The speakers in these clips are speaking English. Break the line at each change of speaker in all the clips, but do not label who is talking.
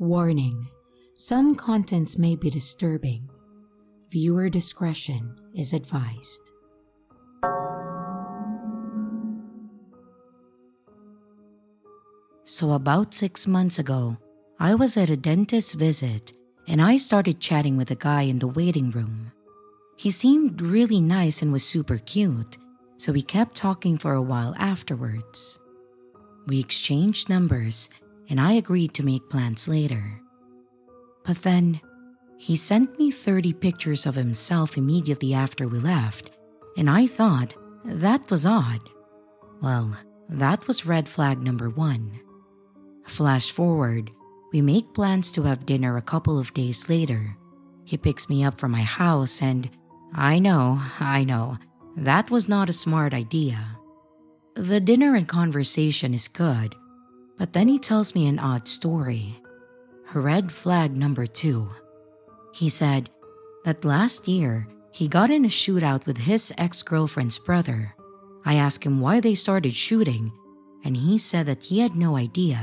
Warning: some contents may be disturbing. Viewer discretion is advised.
So about 6 months ago, I was at a dentist visit and I started chatting with a guy in the waiting room. He seemed really nice and was super cute, so we kept talking for a while afterwards. We exchanged numbers and I agreed to make plans later. But then, he sent me 30 pictures of himself immediately after we left, and I thought that was odd. Well, that was red flag number 1. Flash forward, we make plans to have dinner a couple of days later. He picks me up from my house and I know, that was not a smart idea. The dinner and conversation is good, but then he tells me an odd story. Red flag number 2. He said that last year he got in a shootout with his ex-girlfriend's brother. I asked him why they started shooting, and he said that he had no idea.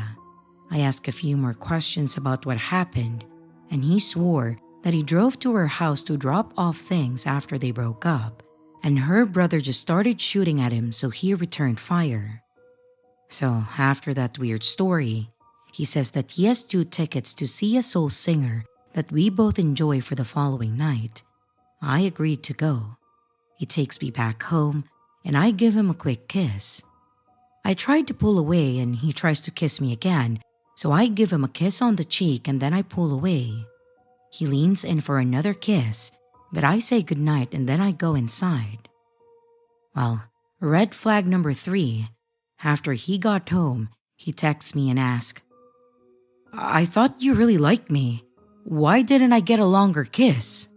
I asked a few more questions about what happened, and he swore that he drove to her house to drop off things after they broke up, and her brother just started shooting at him, so he returned fire. So after that weird story, he says that he has 2 tickets to see a soul singer that we both enjoy for the following night. I agreed to go. He takes me back home, and I give him a quick kiss. I tried to pull away and he tries to kiss me again, so I give him a kiss on the cheek and then I pull away. He leans in for another kiss, but I say goodnight and then I go inside. Well, red flag number 3. After he got home, he texts me and asks, "I thought you really liked me. Why didn't I get a longer kiss?"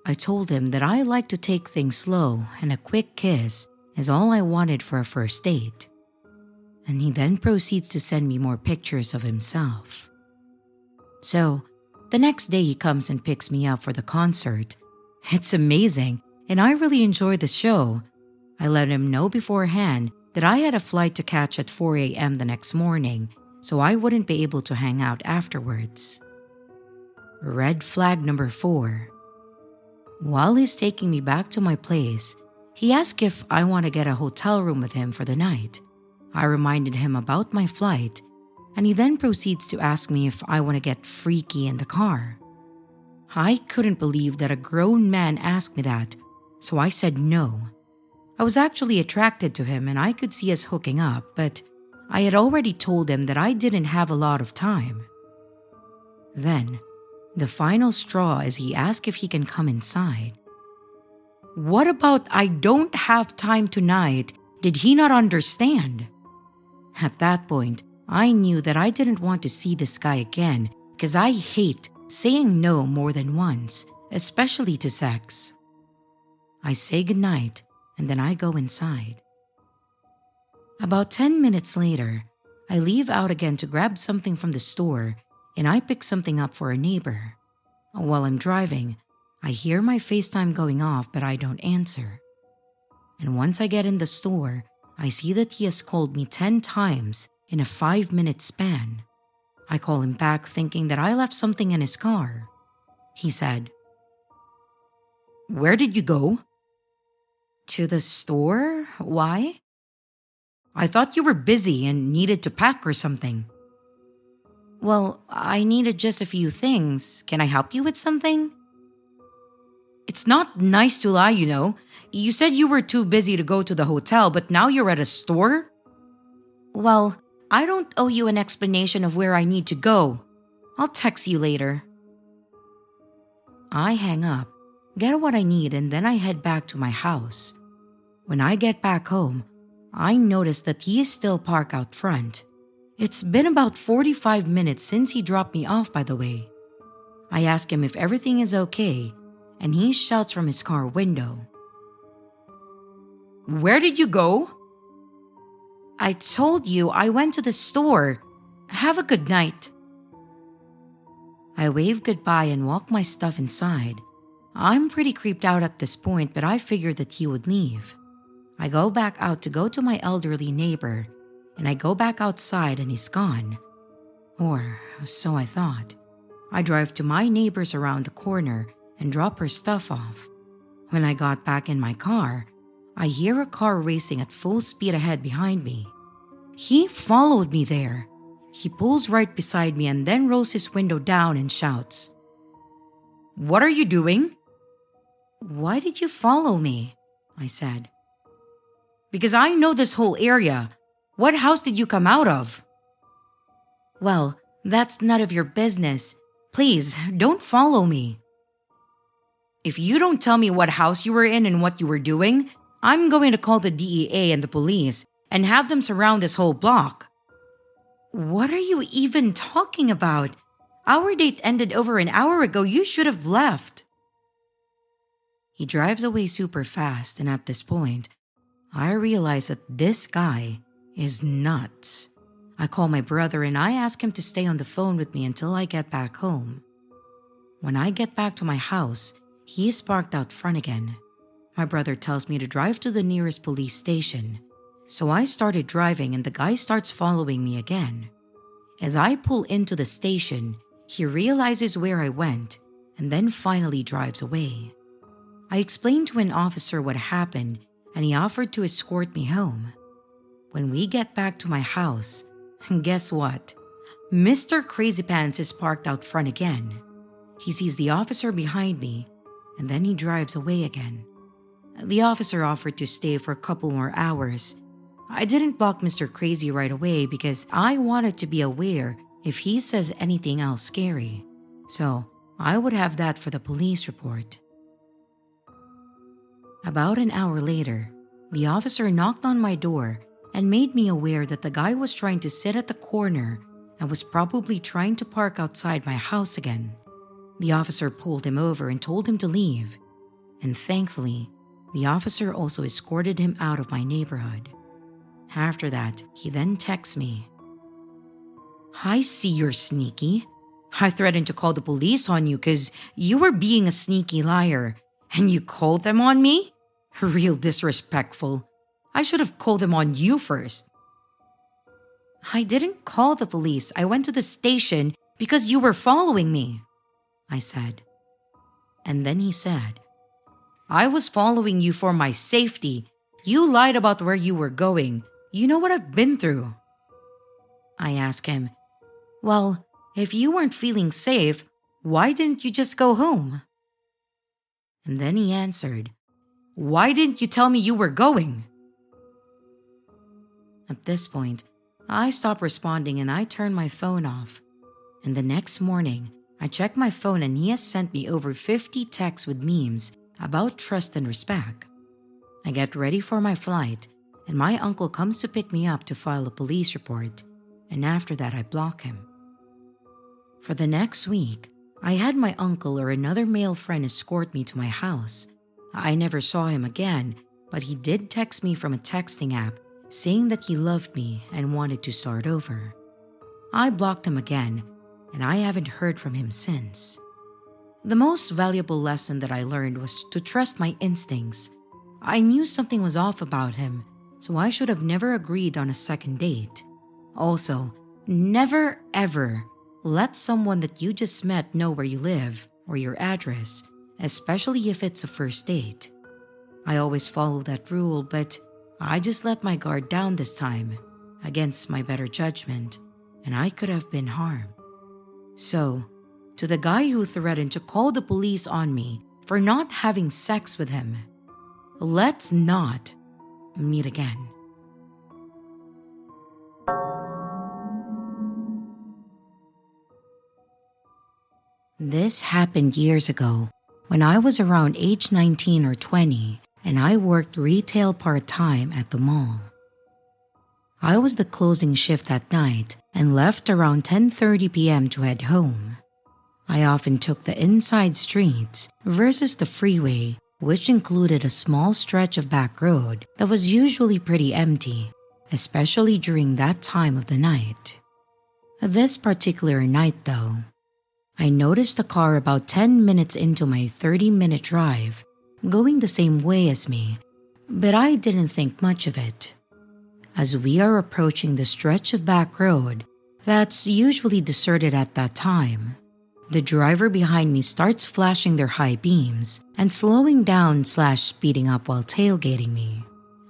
I told him that I like to take things slow and a quick kiss is all I wanted for a first date. And he then proceeds to send me more pictures of himself. So, the next day he comes and picks me up for the concert. It's amazing, and I really enjoyed the show. I let him know beforehand that I had a flight to catch at 4 a.m. the next morning, so I wouldn't be able to hang out afterwards. Red flag number 4. While he's taking me back to my place, he asked if I want to get a hotel room with him for the night. I reminded him about my flight, and he then proceeds to ask me if I want to get freaky in the car. I couldn't believe that a grown man asked me that, so I said no. I was actually attracted to him and I could see us hooking up, but I had already told him that I didn't have a lot of time. Then, the final straw is he asked if he can come inside. What about "I don't have time tonight"? Did he not understand? At that point, I knew that I didn't want to see this guy again because I hate saying no more than once, especially to sex. I say goodnight and then I go inside. About 10 minutes later, I leave out again to grab something from the store and I pick something up for a neighbor. While I'm driving, I hear my FaceTime going off but I don't answer. And once I get in the store, I see that he has called me 10 times in a 5-minute span. I call him back thinking that I left something in his car. He said, "Where did you go?" "To the store? Why?" "I thought you were busy and needed to pack or something." "Well, I needed just a few things. Can I help you with something?" "It's not nice to lie, you know. You said you were too busy to go to the hotel, but now you're at a store?" "Well, I don't owe you an explanation of where I need to go. I'll text you later." I hang up, get what I need, and then I head back to my house. When I get back home, I notice that he is still parked out front. It's been about 45 minutes since he dropped me off, by the way. I ask him if everything is okay, and he shouts from his car window, "Where did you go?" "I told you I went to the store. Have a good night." I wave goodbye and walk my stuff inside. I'm pretty creeped out at this point, but I figured that he would leave. I go back out to go to my elderly neighbor, and I go back outside and he's gone. Or so I thought. I drive to my neighbor's around the corner and drop her stuff off. When I got back in my car, I hear a car racing at full speed ahead behind me. He followed me there. He pulls right beside me and then rolls his window down and shouts, "What are you doing?" "Why did you follow me?" I said. "Because I know this whole area. What house did you come out of?" "Well, that's none of your business. Please, don't follow me." "If you don't tell me what house you were in and what you were doing, I'm going to call the DEA and the police and have them surround this whole block." "What are you even talking about? Our date ended over an hour ago. You should have left." He drives away super fast, and at this point, I realize that this guy is nuts. I call my brother and I ask him to stay on the phone with me until I get back home. When I get back to my house, he is parked out front again. My brother tells me to drive to the nearest police station. So I started driving and the guy starts following me again. As I pull into the station, he realizes where I went and then finally drives away. I explained to an officer what happened and he offered to escort me home. When we get back to my house, guess what? Mr. Crazy Pants is parked out front again. He sees the officer behind me and then he drives away again. The officer offered to stay for a couple more hours. I didn't block Mr. Crazy right away because I wanted to be aware if he says anything else scary. So I would have that for the police report. About an hour later, the officer knocked on my door and made me aware that the guy was trying to sit at the corner and was probably trying to park outside my house again. The officer pulled him over and told him to leave. And thankfully, the officer also escorted him out of my neighborhood. After that, he then texts me, "I see you're sneaky. I threatened to call the police on you because you were being a sneaky liar, and you called them on me? Real disrespectful. I should have called them on you first." "I didn't call the police. I went to the station because you were following me," I said. And then he said, "I was following you for my safety. You lied about where you were going. You know what I've been through." I asked him, "Well, if you weren't feeling safe, why didn't you just go home?" And then he answered, "Why didn't you tell me you were going?" At this point, I stopped responding and I turned my phone off. And the next morning, I checked my phone and he has sent me over 50 texts with memes about trust and respect. I get ready for my flight and my uncle comes to pick me up to file a police report, and after that I block him. For the next week, I had my uncle or another male friend escort me to my house. I never saw him again, but he did text me from a texting app saying that he loved me and wanted to start over. I blocked him again, and I haven't heard from him since. The most valuable lesson that I learned was to trust my instincts. I knew something was off about him, so I should have never agreed on a second date. Also, never ever let someone that you just met know where you live or your address, especially if it's a first date. I always follow that rule, but I just let my guard down this time, against my better judgment, and I could have been harmed. So, to the guy who threatened to call the police on me for not having sex with him, let's not meet again. This happened years ago when I was around age 19 or 20 and I worked retail part-time at the mall. I was the closing shift that night and left around 10:30 p.m. to head home. I often took the inside streets versus the freeway, which included a small stretch of back road that was usually pretty empty, especially during that time of the night. This particular night though, I noticed a car about 10 minutes into my 30-minute drive going the same way as me, but I didn't think much of it. As we are approaching the stretch of back road, that's usually deserted at that time. The driver behind me starts flashing their high beams and slowing down/speeding up while tailgating me.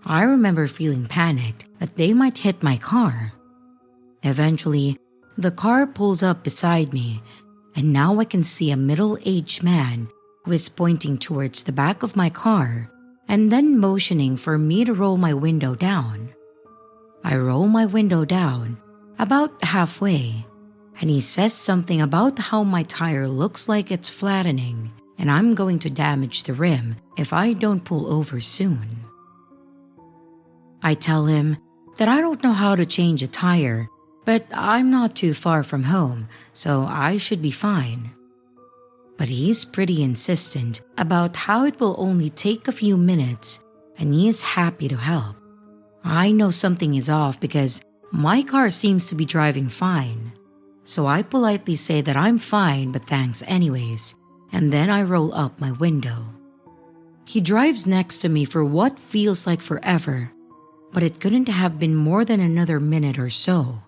I remember feeling panicked that they might hit my car. Eventually, the car pulls up beside me, and now I can see a middle-aged man who is pointing towards the back of my car and then motioning for me to roll my window down. I roll my window down, about halfway, and he says something about how my tire looks like it's flattening and I'm going to damage the rim if I don't pull over soon. I tell him that I don't know how to change a tire, but I'm not too far from home, so I should be fine. But he's pretty insistent about how it will only take a few minutes, and he is happy to help. I know something is off because my car seems to be driving fine, so I politely say that I'm fine but thanks anyways, and then I roll up my window. He drives next to me for what feels like forever, but it couldn't have been more than another minute or so.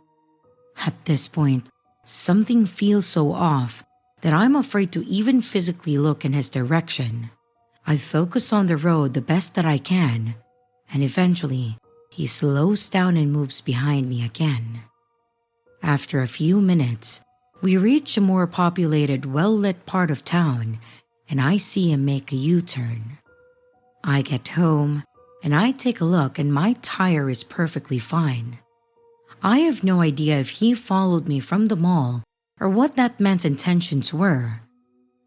At this point, something feels so off that I'm afraid to even physically look in his direction. I focus on the road the best that I can, and eventually, he slows down and moves behind me again. After a few minutes, we reach a more populated, well-lit part of town, and I see him make a U-turn. I get home, and I take a look, and my tire is perfectly fine. I have no idea if he followed me from the mall or what that man's intentions were,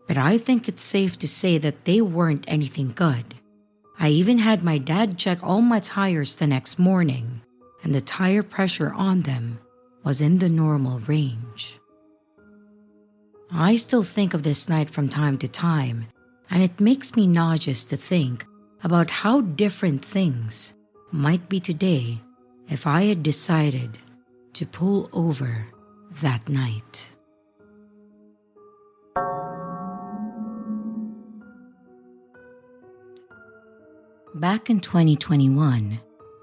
but I think it's safe to say that they weren't anything good. I even had my dad check all my tires the next morning, and the tire pressure on them was in the normal range. I still think of this night from time to time, and it makes me nauseous to think about how different things might be today if I had decided to pull over that night. Back in 2021,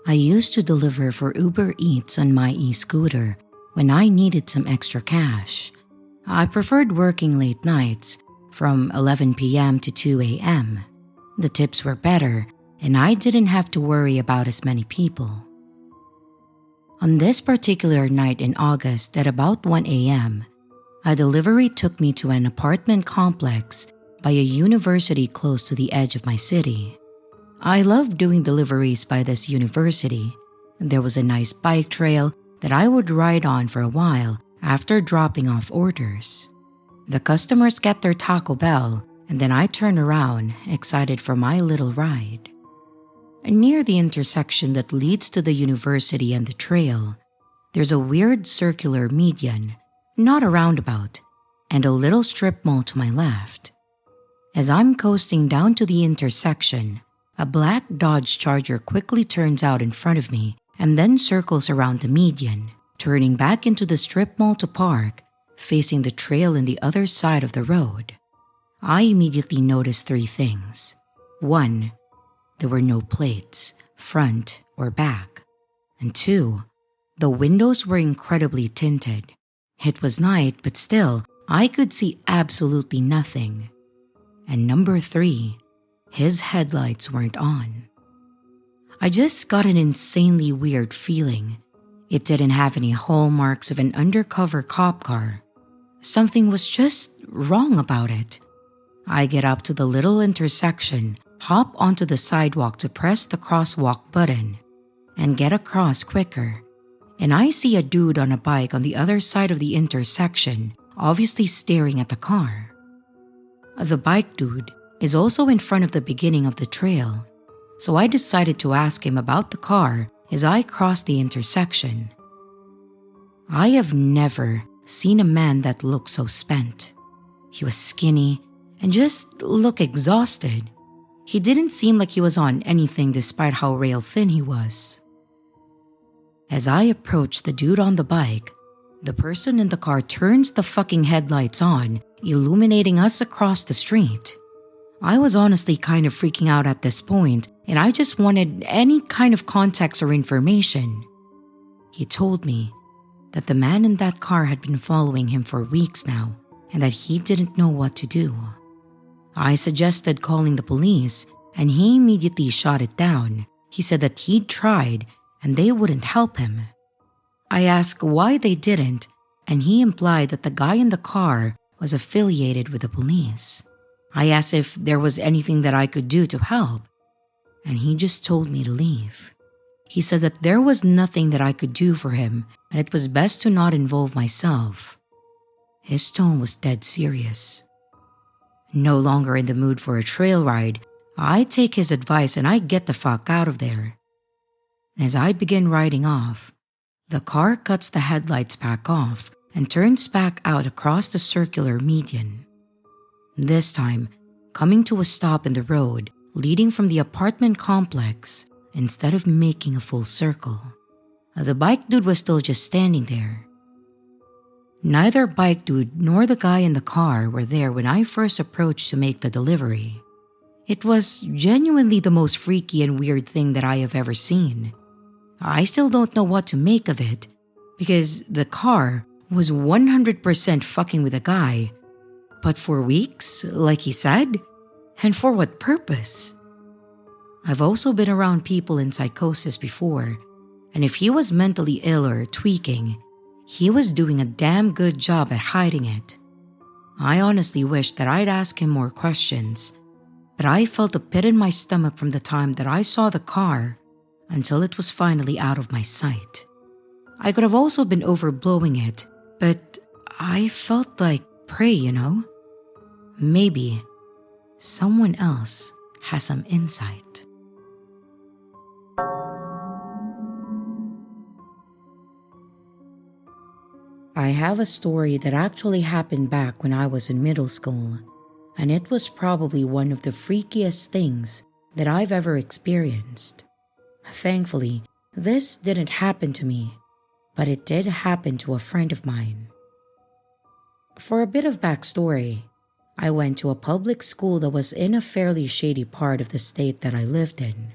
I used to deliver for Uber Eats on my e-scooter when I needed some extra cash. I preferred working late nights from 11 p.m. to 2 a.m. The tips were better, and I didn't have to worry about as many people. On this particular night in August at about 1 a.m., a delivery took me to an apartment complex by a university close to the edge of my city. I loved doing deliveries by this university. There was a nice bike trail that I would ride on for a while after dropping off orders. The customers get their Taco Bell, and then I turn around, excited for my little ride. Near the intersection that leads to the university and the trail, there's a weird circular median, not a roundabout, and a little strip mall to my left. As I'm coasting down to the intersection, a black Dodge Charger quickly turns out in front of me and then circles around the median, turning back into the strip mall to park, facing the trail in the other side of the road. I immediately noticed three things. 1, there were no plates, front or back. And 2, the windows were incredibly tinted. It was night, but still, I could see absolutely nothing. And number 3, his headlights weren't on. I just got an insanely weird feeling. It didn't have any hallmarks of an undercover cop car. Something was just wrong about it. I get up to the little intersection, hop onto the sidewalk to press the crosswalk button, and get across quicker. And I see a dude on a bike on the other side of the intersection, obviously staring at the car. The bike dude is also in front of the beginning of the trail, so I decided to ask him about the car as I crossed the intersection. I have never seen a man that looked so spent. He was skinny and just looked exhausted. He didn't seem like he was on anything despite how rail thin he was. As I approached the dude on the bike, the person in the car turns the fucking headlights on, illuminating us across the street. I was honestly kind of freaking out at this point, and I just wanted any kind of context or information. He told me that the man in that car had been following him for weeks now and that he didn't know what to do. I suggested calling the police and he immediately shot it down. He said that he'd tried and they wouldn't help him. I asked why they didn't, and he implied that the guy in the car was affiliated with the police. I asked if there was anything that I could do to help, and he just told me to leave. He said that there was nothing that I could do for him and it was best to not involve myself. His tone was dead serious. No longer in the mood for a trail ride, I take his advice and I get the fuck out of there. As I begin riding off, the car cuts the headlights back off and turns back out across the circular median. This time, coming to a stop in the road leading from the apartment complex instead of making a full circle. The bike dude was still just standing there. Neither bike dude nor the guy in the car were there when I first approached to make the delivery. It was genuinely the most freaky and weird thing that I have ever seen. I still don't know what to make of it because the car was 100% fucking with the guy. But for weeks, like he said? And for what purpose? I've also been around people in psychosis before, and if he was mentally ill or tweaking, he was doing a damn good job at hiding it. I honestly wish that I'd ask him more questions, but I felt a pit in my stomach from the time that I saw the car until it was finally out of my sight. I could have also been overblowing it, but I felt like prey, you know? Maybe someone else has some insight.
I have a story that actually happened back when I was in middle school, and it was probably one of the freakiest things that I've ever experienced. Thankfully, this didn't happen to me, but it did happen to a friend of mine. For a bit of backstory, I went to a public school that was in a fairly shady part of the state that I lived in,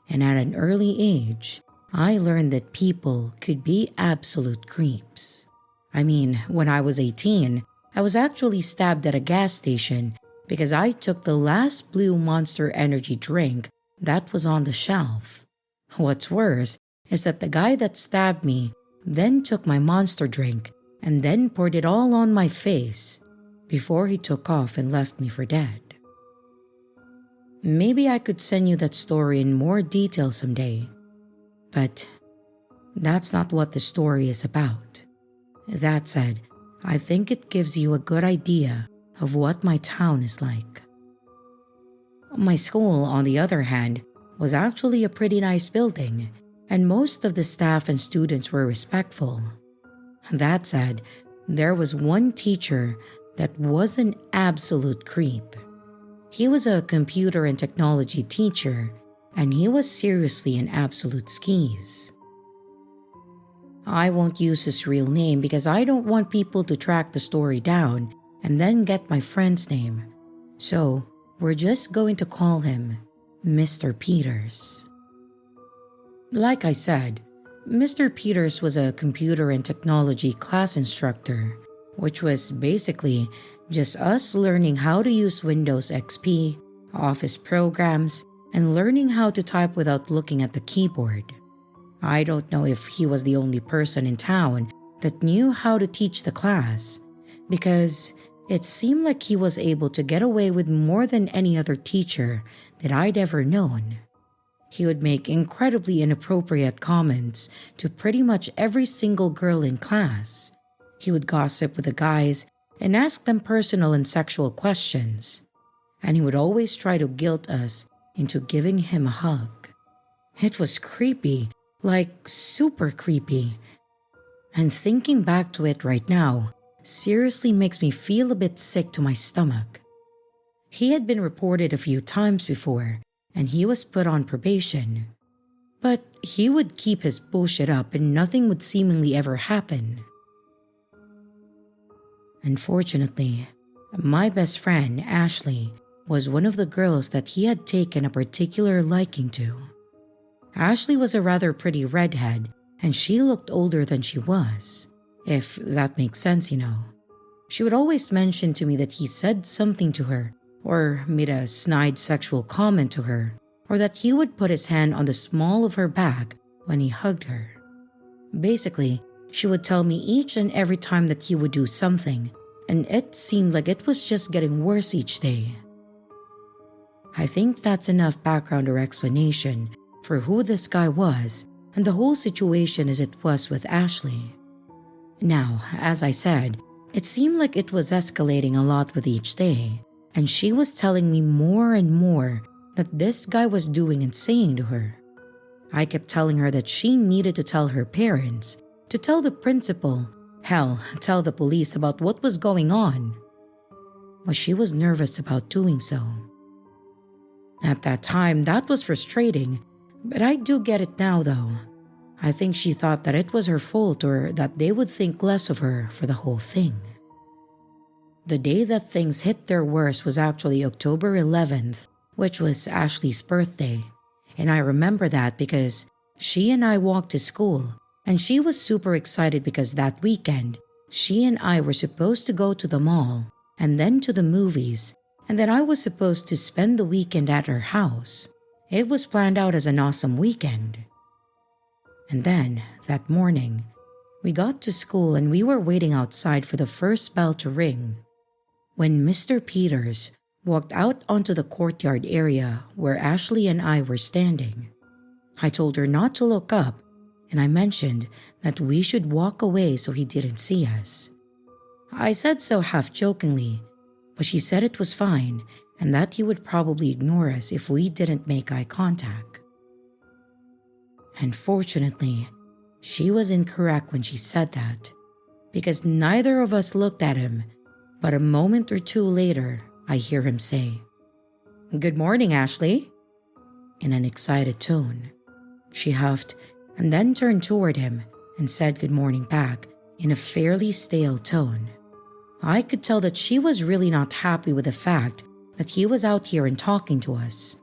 and at an early age, I learned that people could be absolute creeps. I mean, when I was 18, I was actually stabbed at a gas station because I took the last blue Monster energy drink that was on the shelf. What's worse is that the guy that stabbed me then took my Monster drink and then poured it all on my face before he took off and left me for dead. Maybe I could send you that story in more detail someday, but that's not what the story is about. That said, I think it gives you a good idea of what my town is like. My school, on the other hand, was actually a pretty nice building, and most of the staff and students were respectful. That said, there was one teacher that was an absolute creep. He was a computer and technology teacher, and he was seriously an absolute skis. I won't use his real name because I don't want people to track the story down and then get my friend's name. So, we're just going to call him Mr. Peters. Like I said, Mr. Peters was a computer and technology class instructor, which was basically just us learning how to use Windows XP, Office programs, and learning how to type without looking at the keyboard. I don't know if he was the only person in town that knew how to teach the class, because it seemed like he was able to get away with more than any other teacher that I'd ever known. He would make incredibly inappropriate comments to pretty much every single girl in class. He would gossip with the guys and ask them personal and sexual questions, and he would always try to guilt us into giving him a hug. It was creepy. Like, super creepy. And thinking back to it right now seriously makes me feel a bit sick to my stomach. He had been reported a few times before, and he was put on probation. But he would keep his bullshit up and nothing would seemingly ever happen. Unfortunately, my best friend, Ashley, was one of the girls that he had taken a particular liking to. Ashley was a rather pretty redhead, and she looked older than she was. if that makes sense. She would always mention to me that he said something to her, or made a snide sexual comment to her, or that he would put his hand on the small of her back when he hugged her. Basically, she would tell me each and every time that he would do something, and it seemed like it was just getting worse each day. I think that's enough background or explanation for who this guy was and the whole situation as it was with Ashley. Now, as I said, it seemed like it was escalating a lot with each day, and she was telling me more and more that this guy was doing and saying to her. I kept telling her that she needed to tell her parents, to tell the principal, hell, tell the police about what was going on. But she was nervous about doing so. At that time, that was frustrating, but I do get it now though. I think she thought that it was her fault or that they would think less of her for the whole thing. The day that things hit their worst was actually October 11th, which was Ashley's birthday. And I remember that because she and I walked to school, and she was super excited because that weekend, she and I were supposed to go to the mall and then to the movies, and then I was supposed to spend the weekend at her house. It was planned out as an awesome weekend. And then, that morning, we got to school and we were waiting outside for the first bell to ring, when Mr. Peters walked out onto the courtyard area where Ashley and I were standing. I told her not to look up, and I mentioned that we should walk away so he didn't see us. I said so half-jokingly, but she said it was fine and that he would probably ignore us if we didn't make eye contact. Unfortunately, she was incorrect when she said that, because neither of us looked at him, but a moment or two later, I hear him say, "Good morning, Ashley," in an excited tone. She huffed and then turned toward him and said good morning back in a fairly stale tone. I could tell that she was really not happy with the fact that he was out here and talking to us.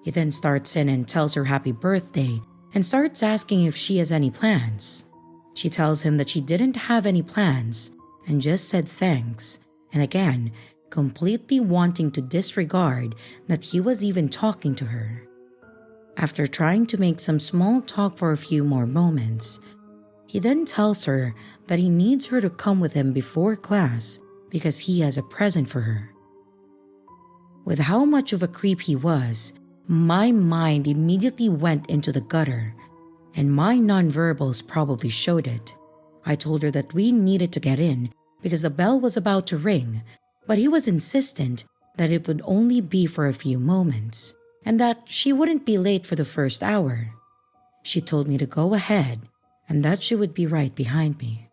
He then starts in and tells her happy birthday and starts asking if she has any plans. She tells him that she didn't have any plans and just said thanks, and again, completely wanting to disregard that he was even talking to her. After trying to make some small talk for a few more moments, he then tells her that he needs her to come with him before class because he has a present for her. With how much of a creep he was, my mind immediately went into the gutter, and my nonverbals probably showed it. I told her that we needed to get in because the bell was about to ring, but he was insistent that it would only be for a few moments, and that she wouldn't be late for the first hour. She told me to go ahead, and that she would be right behind me.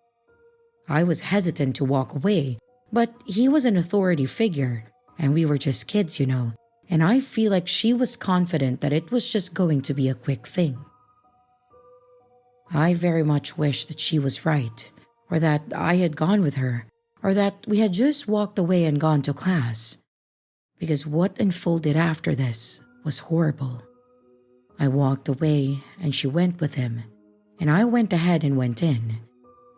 I was hesitant to walk away, but he was an authority figure, and we were just kids, and I feel like she was confident that it was just going to be a quick thing. I very much wish that she was right, or that I had gone with her, or that we had just walked away and gone to class, because what unfolded after this was horrible. I walked away and she went with him, and I went ahead and went in,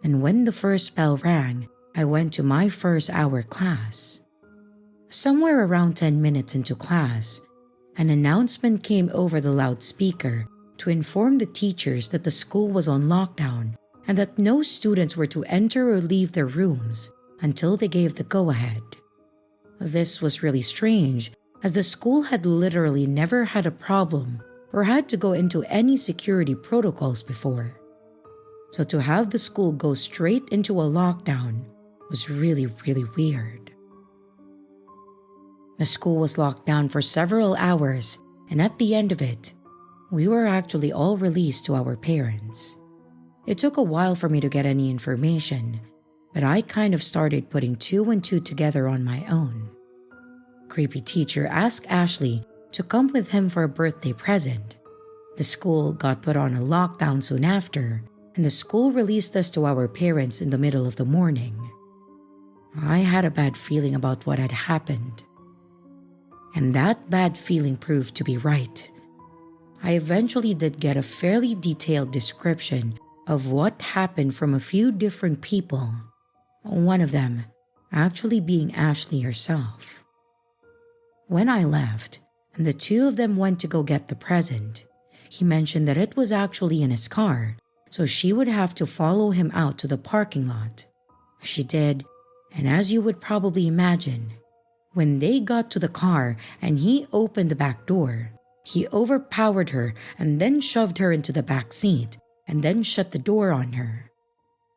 and when the first bell rang, I went to my first hour class. Somewhere around 10 minutes into class, an announcement came over the loudspeaker to inform the teachers that the school was on lockdown and that no students were to enter or leave their rooms until they gave the go-ahead. This was really strange, as the school had literally never had a problem or had to go into any security protocols before. So to have the school go straight into a lockdown was really, really weird. The school was locked down for several hours, and at the end of it, we were actually all released to our parents. It took a while for me to get any information, but I kind of started putting two and two together on my own. Creepy teacher asked Ashley to come with him for a birthday present. The school got put on a lockdown soon after, and the school released us to our parents in the middle of the morning. I had a bad feeling about what had happened, and that bad feeling proved to be right. I eventually did get a fairly detailed description of what happened from a few different people, one of them actually being Ashley herself. When I left, and the two of them went to go get the present, he mentioned that it was actually in his car, so she would have to follow him out to the parking lot. She did, and as you would probably imagine, when they got to the car and he opened the back door, he overpowered her and then shoved her into the back seat and then shut the door on her.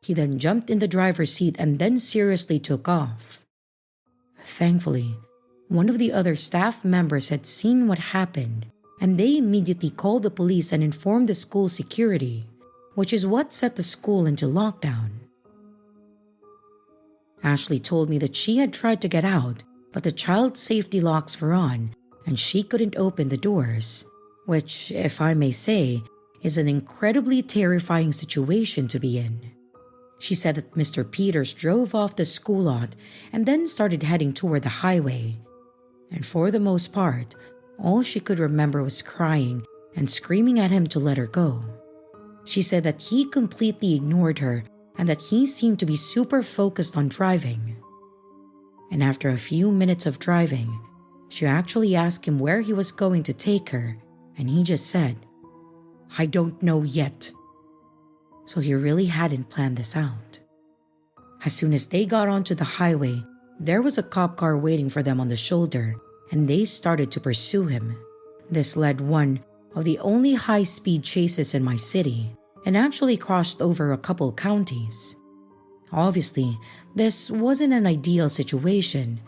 He then jumped in the driver's seat and then seriously took off. Thankfully, one of the other staff members had seen what happened, and they immediately called the police and informed the school security, which is what set the school into lockdown. Ashley told me that she had tried to get out, but the child safety locks were on and she couldn't open the doors, which, if I may say, is an incredibly terrifying situation to be in. She said that Mr. Peters drove off the school lot and then started heading toward the highway. And for the most part, all she could remember was crying and screaming at him to let her go. She said that he completely ignored her and that he seemed to be super focused on driving. And after a few minutes of driving, she actually asked him where he was going to take her, and he just said, "I don't know yet." So he really hadn't planned this out. As soon as they got onto the highway, there was a cop car waiting for them on the shoulder, and they started to pursue him. This led one of the only high-speed chases in my city, and actually crossed over a couple counties. Obviously, this wasn't an ideal situation.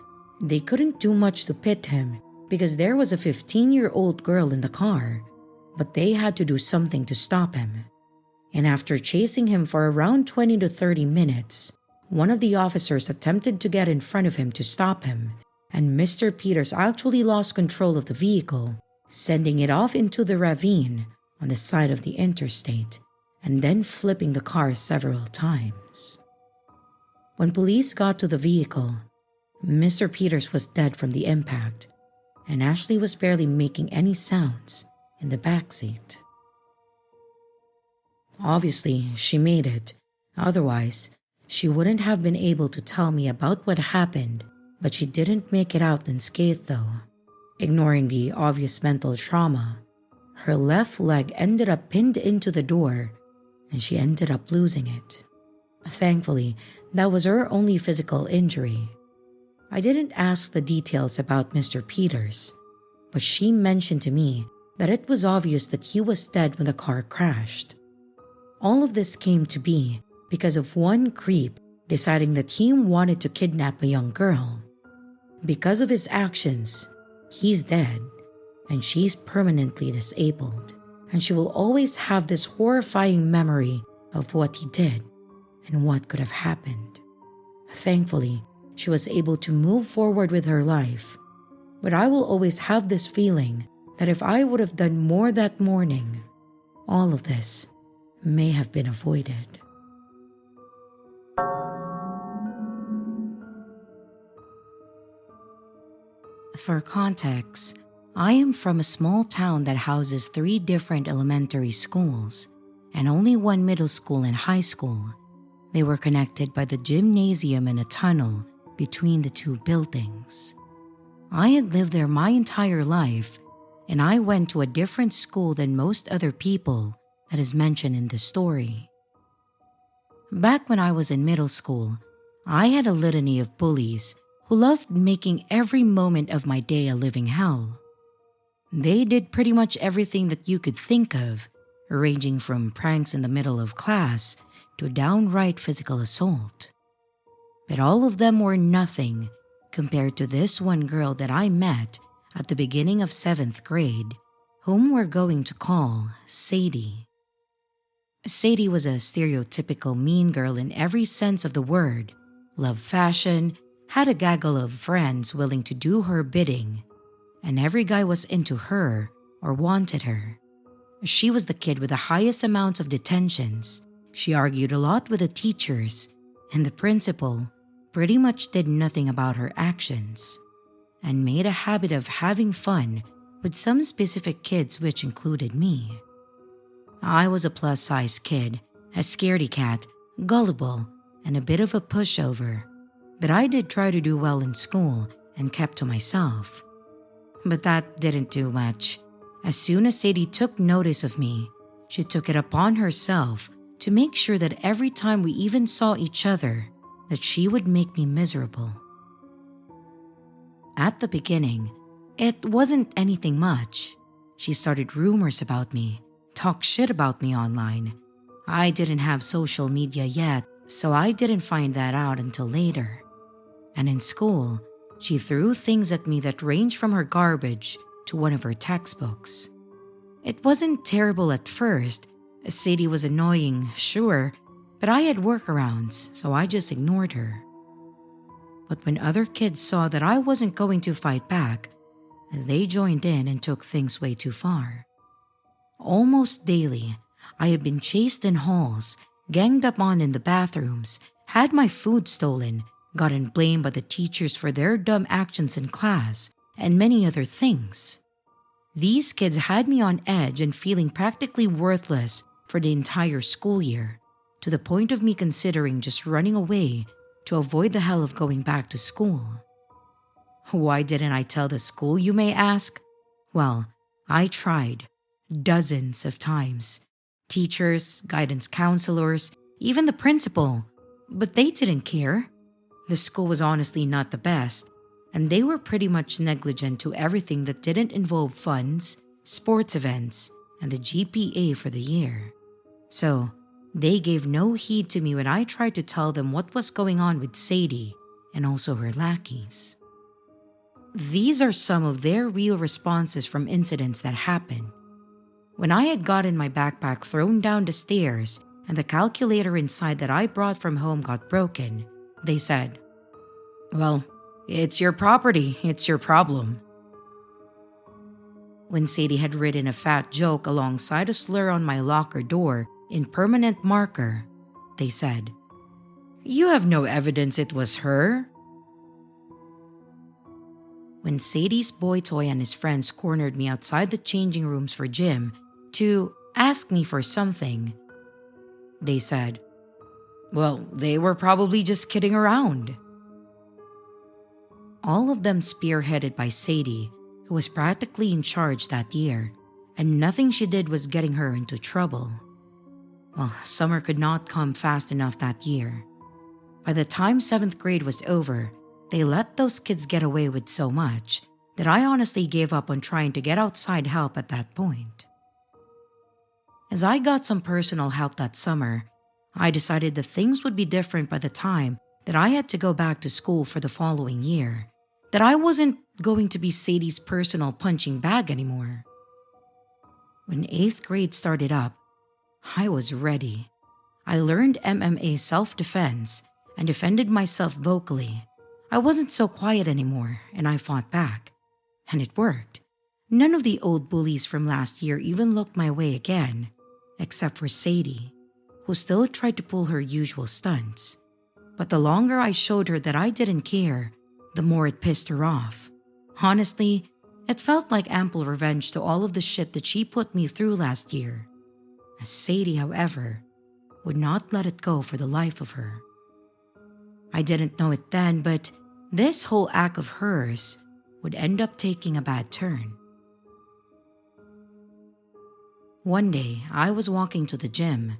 They couldn't do much to pit him because there was a 15-year-old girl in the car, but they had to do something to stop him. And after chasing him for around 20 to 30 minutes, one of the officers attempted to get in front of him to stop him, and Mr. Peters actually lost control of the vehicle, sending it off into the ravine on the side of the interstate, and then flipping the car several times. When police got to the vehicle, Mr. Peters was dead from the impact, and Ashley was barely making any sounds in the backseat. Obviously, she made it. Otherwise, she wouldn't have been able to tell me about what happened, but she didn't make it out unscathed though. Ignoring the obvious mental trauma, her left leg ended up pinned into the door, and she ended up losing it. Thankfully, that was her only physical injury. I didn't ask the details about Mr. Peters, but she mentioned to me that it was obvious that he was dead when the car crashed. All of this came to be because of one creep deciding that he wanted to kidnap a young girl. Because of his actions, he's dead, and she's permanently disabled, and she will always have this horrifying memory of what he did and what could have happened. Thankfully, she was able to move forward with her life, but I will always have this feeling that if I would have done more that morning, all of this may have been avoided.
For context, I am from a small town that houses 3 different elementary schools and only one middle school and high school. They were connected by the gymnasium and a tunnel between the 2 buildings. I had lived there my entire life, and I went to a different school than most other people that is mentioned in the story. Back when I was in middle school, I had a litany of bullies who loved making every moment of my day a living hell. They did pretty much everything that you could think of, ranging from pranks in the middle of class to downright physical assault. But all of them were nothing compared to this one girl that I met at the beginning of 7th grade, whom we're going to call Sadie. Sadie was a stereotypical mean girl in every sense of the word, loved fashion, had a gaggle of friends willing to do her bidding, and every guy was into her or wanted her. She was the kid with the highest amounts of detentions. She argued a lot with the teachers, and the principal pretty much did nothing about her actions, and made a habit of having fun with some specific kids, which included me. I was a plus-size kid, a scaredy cat, gullible, and a bit of a pushover. But I did try to do well in school and kept to myself. But that didn't do much. As soon as Sadie took notice of me, she took it upon herself to make sure that every time we even saw each other, that she would make me miserable. At the beginning, it wasn't anything much. She started rumors about me, talked shit about me online. I didn't have social media yet, so I didn't find that out until later. And in school, she threw things at me that ranged from her garbage to one of her textbooks. It wasn't terrible at first. Sadie was annoying, sure, but I had workarounds, so I just ignored her. But when other kids saw that I wasn't going to fight back, they joined in and took things way too far. Almost daily, I have been chased in halls, ganged up on in the bathrooms, had my food stolen, gotten blamed by the teachers for their dumb actions in class, and many other things. These kids had me on edge and feeling practically worthless for the entire school year, to the point of me considering just running away to avoid the hell of going back to school. Why didn't I tell the school, you may ask? Well, I tried dozens of times. Teachers, guidance counselors, even the principal, but they didn't care. The school was honestly not the best, and they were pretty much negligent to everything that didn't involve funds, sports events, and the GPA for the year. So, they gave no heed to me when I tried to tell them what was going on with Sadie and also her lackeys. These are some of their real responses from incidents that happened. When I had gotten my backpack thrown down the stairs and the calculator inside that I brought from home got broken, they said, "Well, it's your property, it's your problem." When Sadie had written a fat joke alongside a slur on my locker door in permanent marker, they said, "You have no evidence it was her." When Sadie's boy toy and his friends cornered me outside the changing rooms for gym to ask me for something, they said, "Well, they were probably just kidding around." All of them spearheaded by Sadie, who was practically in charge that year, and nothing she did was getting her into trouble. Well, summer could not come fast enough that year. By the time 7th grade was over, they let those kids get away with so much that I honestly gave up on trying to get outside help at that point. As I got some personal help that summer, I decided that things would be different by the time that I had to go back to school for the following year, that I wasn't going to be Sadie's personal punching bag anymore. When 8th grade started up, I was ready. I learned MMA self-defense and defended myself vocally. I wasn't so quiet anymore, and I fought back. And it worked. None of the old bullies from last year even looked my way again, except for Sadie, who still tried to pull her usual stunts. But the longer I showed her that I didn't care, the more it pissed her off. Honestly, it felt like ample revenge to all of the shit that she put me through last year. Sadie, however, would not let it go for the life of her. I didn't know it then, but this whole act of hers would end up taking a bad turn. One day, I was walking to the gym,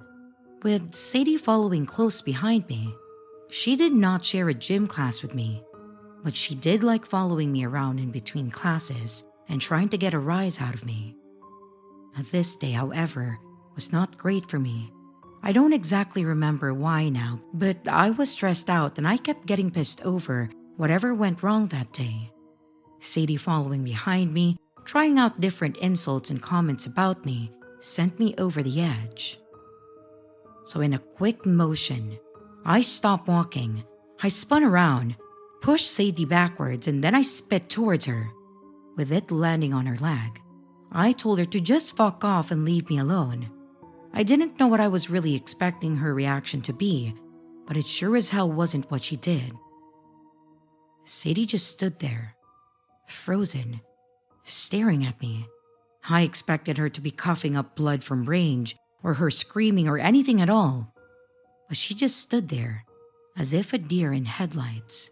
with Sadie following close behind me. She did not share a gym class with me, but she did like following me around in between classes and trying to get a rise out of me. This day, however, was not great for me. I don't exactly remember why now, but I was stressed out and I kept getting pissed over whatever went wrong that day. Sadie following behind me, trying out different insults and comments about me, sent me over the edge. So in a quick motion, I stopped walking. I spun around, pushed Sadie backwards, and then I spit towards her, with it landing on her leg. I told her to just fuck off and leave me alone. I didn't know what I was really expecting her reaction to be, but it sure as hell wasn't what she did. Sadie just stood there, frozen, staring at me. I expected her to be coughing up blood from range, or her screaming or anything at all, but she just stood there, as if a deer in headlights.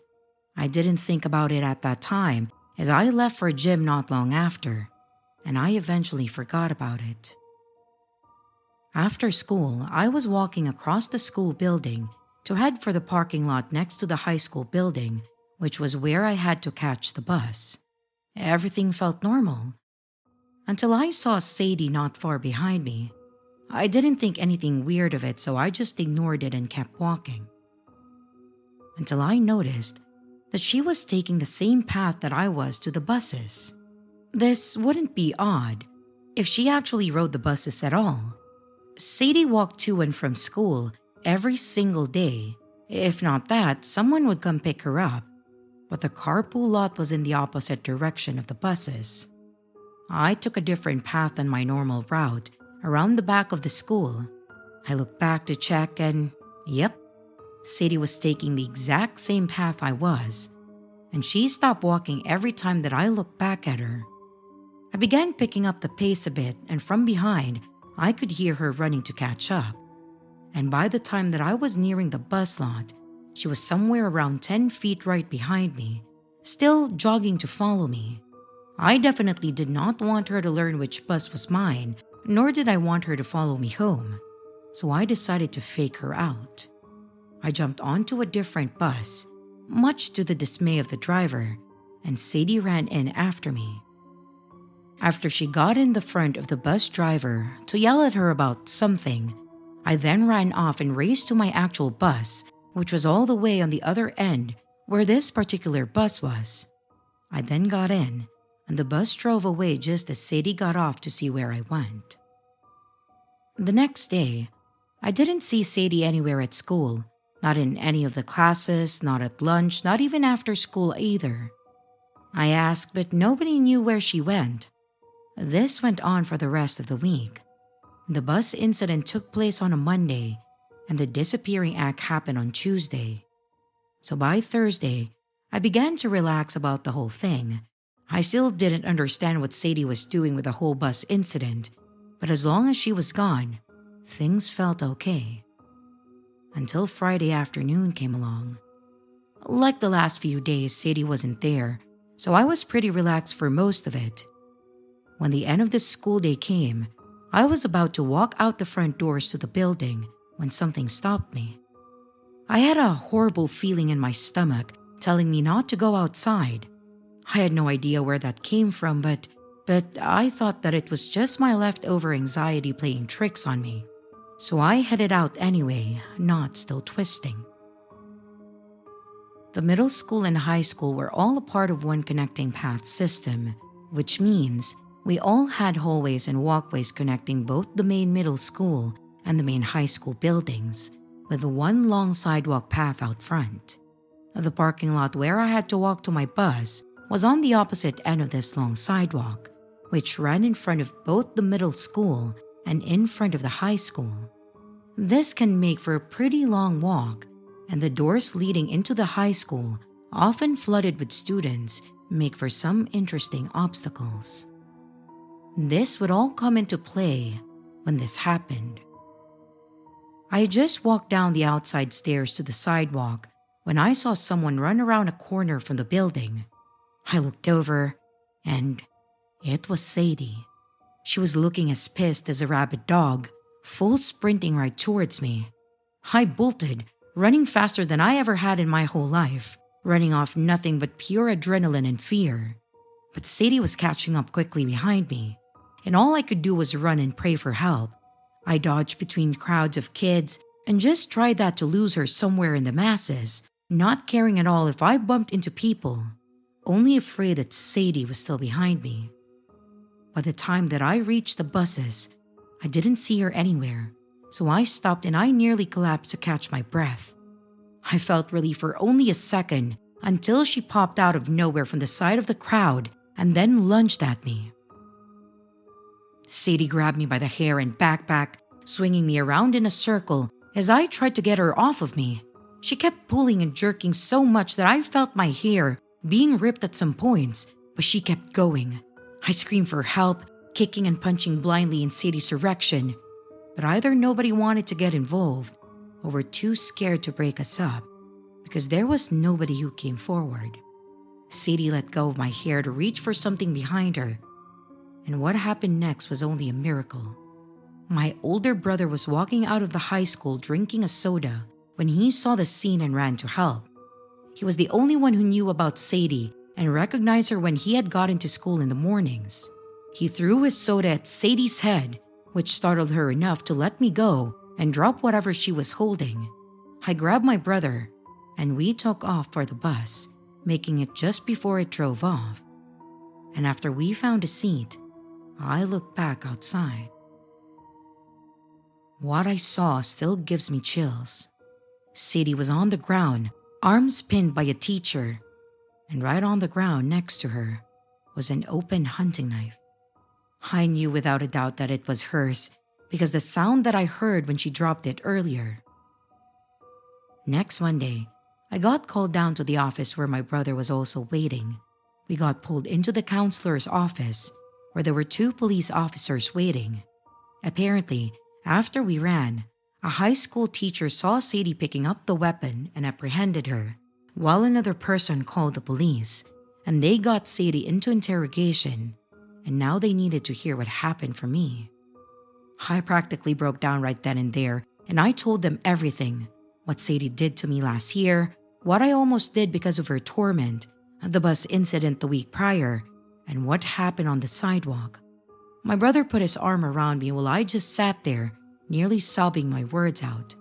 I didn't think about it at that time, as I left for gym not long after, and I eventually forgot about it. After school, I was walking across the school building to head for the parking lot next to the high school building, which was where I had to catch the bus. Everything felt normal until I saw Sadie not far behind me. I didn't think anything weird of it, so I just ignored it and kept walking. Until I noticed that she was taking the same path that I was to the buses. This wouldn't be odd if she actually rode the buses at all. Sadie walked to and from school every single day. If not that, someone would come pick her up. But the carpool lot was in the opposite direction of the buses. I took a different path than my normal route around the back of the school. I looked back to check and, yep, Sadie was taking the exact same path I was, and she stopped walking every time that I looked back at her. I began picking up the pace a bit, and from behind, I could hear her running to catch up. And by the time that I was nearing the bus lot, she was somewhere around 10 feet right behind me, still jogging to follow me. I definitely did not want her to learn which bus was mine, nor did I want her to follow me home, so I decided to fake her out. I jumped onto a different bus, much to the dismay of the driver, and Sadie ran in after me. After she got in the front of the bus driver to yell at her about something, I then ran off and raced to my actual bus, which was all the way on the other end where this particular bus was. I then got in, and the bus drove away just as Sadie got off to see where I went. The next day, I didn't see Sadie anywhere at school, not in any of the classes, not at lunch, not even after school either. I asked, but nobody knew where she went. This went on for the rest of the week. The bus incident took place on a Monday, and the disappearing act happened on Tuesday. So by Thursday, I began to relax about the whole thing. I still didn't understand what Sadie was doing with the whole bus incident, but as long as she was gone, things felt okay. Until Friday afternoon came along. Like the last few days, Sadie wasn't there, so I was pretty relaxed for most of it. When the end of the school day came, I was about to walk out the front doors to the building when something stopped me. I had a horrible feeling in my stomach telling me not to go outside. I had no idea where that came from, but I thought that it was just my leftover anxiety playing tricks on me. So I headed out anyway, not still twisting. The middle school and high school were all a part of one connecting path system, which means we all had hallways and walkways connecting both the main middle school and the main high school buildings, with one long sidewalk path out front. The parking lot where I had to walk to my bus was on the opposite end of this long sidewalk, which ran in front of both the middle school and in front of the high school. This can make for a pretty long walk, and the doors leading into the high school, often flooded with students, make for some interesting obstacles. This would all come into play when this happened. I just walked down the outside stairs to the sidewalk when I saw someone run around a corner from the building. I looked over, and it was Sadie. She was looking as pissed as a rabid dog, full sprinting right towards me. I bolted, running faster than I ever had in my whole life, running off nothing but pure adrenaline and fear. But Sadie was catching up quickly behind me, and all I could do was run and pray for help. I dodged between crowds of kids and just tried that to lose her somewhere in the masses, not caring at all if I bumped into people, only afraid that Sadie was still behind me. By the time that I reached the buses, I didn't see her anywhere, so I stopped and I nearly collapsed to catch my breath. I felt relief for only a second until she popped out of nowhere from the side of the crowd and then lunged at me. Sadie grabbed me by the hair and backpack, swinging me around in a circle as I tried to get her off of me. She kept pulling and jerking so much that I felt my hair being ripped at some points, but she kept going. I screamed for help, kicking and punching blindly in Sadie's direction, but either nobody wanted to get involved, but were too scared to break us up because there was nobody who came forward. Sadie let go of my hair to reach for something behind her, and what happened next was only a miracle. My older brother was walking out of the high school drinking a soda when he saw the scene and ran to help. He was the only one who knew about Sadie and recognized her when he had gotten to school in the mornings. He threw his soda at Sadie's head, which startled her enough to let me go and drop whatever she was holding. I grabbed my brother, and we took off for the bus, making it just before it drove off. And after we found a seat, I looked back outside. What I saw still gives me chills. Sadie was on the ground, arms pinned by a teacher, and right on the ground next to her was an open hunting knife. I knew without a doubt that it was hers because the sound that I heard when she dropped it earlier. Next Monday, I got called down to the office where my brother was also waiting. We got pulled into the counselor's office where there were 2 police officers waiting. Apparently, after we ran, a high school teacher saw Sadie picking up the weapon and apprehended her, while another person called the police, and they got Sadie into interrogation, and now they needed to hear what happened from me. I practically broke down right then and there, and I told them everything. What Sadie did to me last year, what I almost did because of her torment, the bus incident the week prior, and what happened on the sidewalk. My brother put his arm around me while I just sat there, nearly sobbing my words out.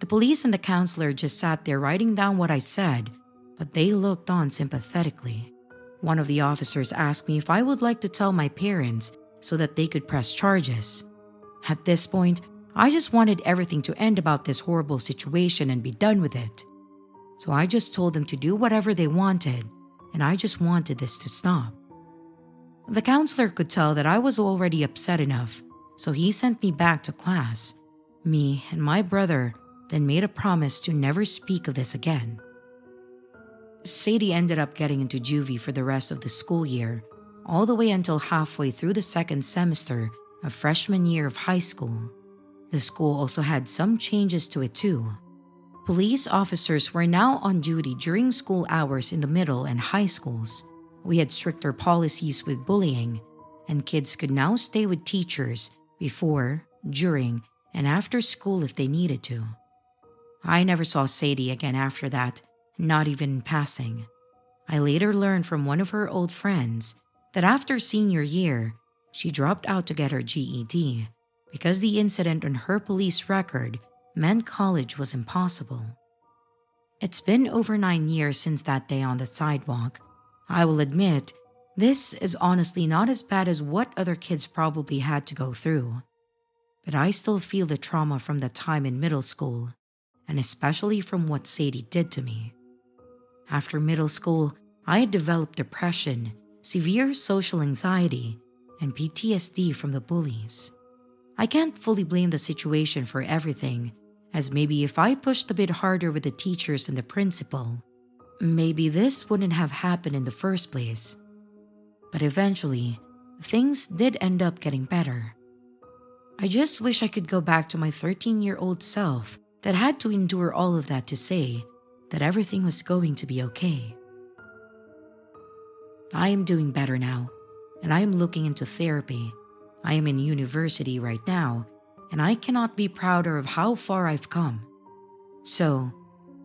The police and the counselor just sat there writing down what I said, but they looked on sympathetically. One of the officers asked me if I would like to tell my parents so that they could press charges. At this point, I just wanted everything to end about this horrible situation and be done with it. So I just told them to do whatever they wanted, and I just wanted this to stop. The counselor could tell that I was already upset enough, so he sent me back to class. Me and my brother then made a promise to never speak of this again. Sadie ended up getting into juvie for the rest of the school year, all the way until halfway through the 2nd semester of freshman year of high school. The school also had some changes to it too. Police officers were now on duty during school hours in the middle and high schools. We had stricter policies with bullying, and kids could now stay with teachers before, during, and after school if they needed to. I never saw Sadie again after that, not even in passing. I later learned from one of her old friends that after senior year, she dropped out to get her GED because the incident on her police record meant college was impossible. It's been over 9 years since that day on the sidewalk. I will admit, this is honestly not as bad as what other kids probably had to go through. But I still feel the trauma from that time in middle school, and especially from what Sadie did to me. After middle school, I had developed depression, severe social anxiety, and PTSD from the bullies. I can't fully blame the situation for everything, as maybe if I pushed a bit harder with the teachers and the principal, maybe this wouldn't have happened in the first place. But eventually, things did end up getting better. I just wish I could go back to my 13-year-old self that had to endure all of that to say that everything was going to be okay. I am doing better now, and I am looking into therapy. I am in university right now, and I cannot be prouder of how far I've come. So,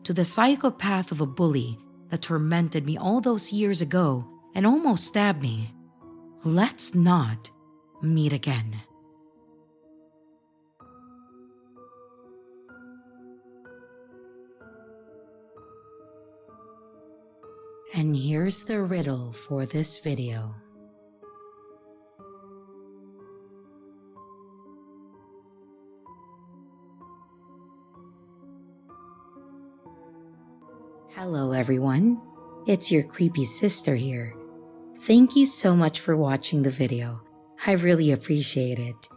to the psychopath of a bully that tormented me all those years ago and almost stabbed me, let's not meet again. And here's the riddle for this video. Hello everyone, it's your creepy sister here. Thank you so much for watching the video. I really appreciate it.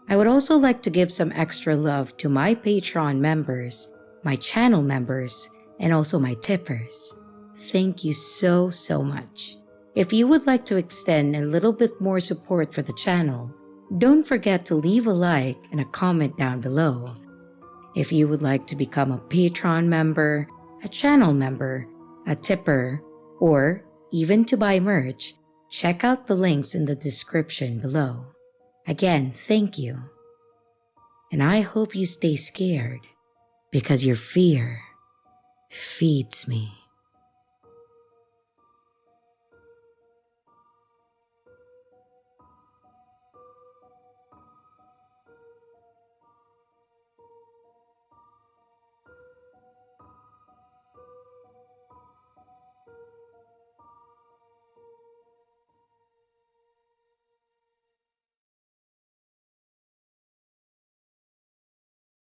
I would also like to give some extra love to my Patreon members, my channel members, and also my tippers. Thank you so much. If you would like to extend a little bit more support for the channel, don't forget to leave a like and a comment down below.
If you would like to become a Patreon member, a channel member, a tipper, or even to buy merch, check out the links in the description below. Again, thank you. And I hope you stay scared because your fear feeds me.